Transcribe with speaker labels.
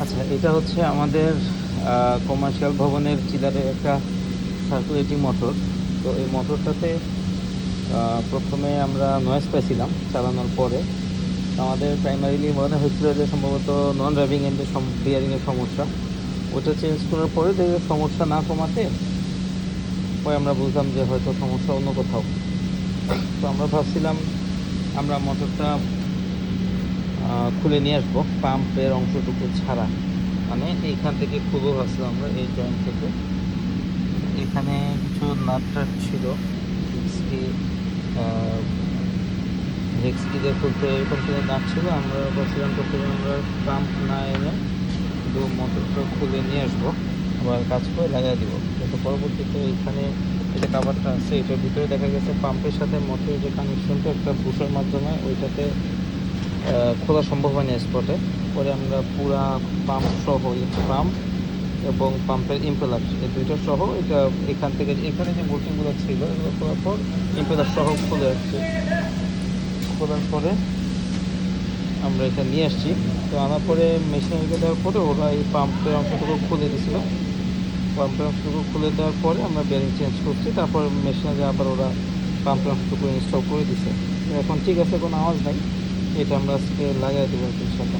Speaker 1: আচ্ছা, এটা হচ্ছে আমাদের কমার্শিয়াল ভবনের চিলারের একটা সার্কুলেটিং মোটর। তো এই মোটরটাতে প্রথমে আমরা নয়েজ পাইছিলাম চালানোর পরে। তো আমাদের প্রাইমারিলি মনে হচ্ছিল যে সম্ভবত নন ড্রাইভিং এন্ডের বিয়ারিংয়ের সমস্যা। ওটা চেঞ্জ করার পরে দেখে সমস্যা না কমাতে পরে আমরা বুঝলাম যে হয়তো সমস্যা অন্য কোথাও। তো আমরা ভাবছিলাম আমরা মোটরটা খুলে নিয়ে আসবো পাম্পের অংশটুকু ছাড়া, মানে এইখান থেকে খুলবো ভাবছিলাম আমরা এই জয়েন্ট থেকে। এখানে কিছু নাট টাট ছিল, হেক্সটি দিয়ে খুলতে এরকম কিছু নাট ছিল। আমরা ভাবছিলাম প্রথমে আমরা পাম্প না এনে শুধু মোটরটা খুলে নিয়ে আসবো, আবার কাজ করে লাগিয়ে দিব। কিন্তু পরবর্তীতে এখানে এই যে কাভারটা আছে এটার ভিতরে দেখা গেছে পাম্পের সাথে মোটরের যে কানেকশনটা একটা বুশের মাধ্যমে ওইটাতে খোলা সম্ভব হয়নি স্পটে। পরে আমরা পুরা পাম্প সহ পাম্প এবং পাম্পের ইম্পেলার এই দুইটা সহ এটা এখান থেকে এখানে যে বোল্টিংগুলো ছিল এগুলো খোলার পর ইম্পেলার সহ খুলে আসছি। খোলার পরে আমরা এটা নিয়ে আসছি। তো আনার পরে মেশিনারিকে দেওয়ার পরে ওরা এই পাম্পের অংশটুকু খুলে দিয়েছিল। পাম্পের অংশটুকু খুলে দেওয়ার পরে আমরা বেয়ারিং চেঞ্জ করছি, তারপর মেশিনারি আবার ওরা পাম্পের অংশটুকু ইনস্টল করে দিছে। তো এখন ঠিক আছে, কোনো আওয়াজ নাই। এটা আমরা আজকে লাগাই দেবো আর কি সাথে।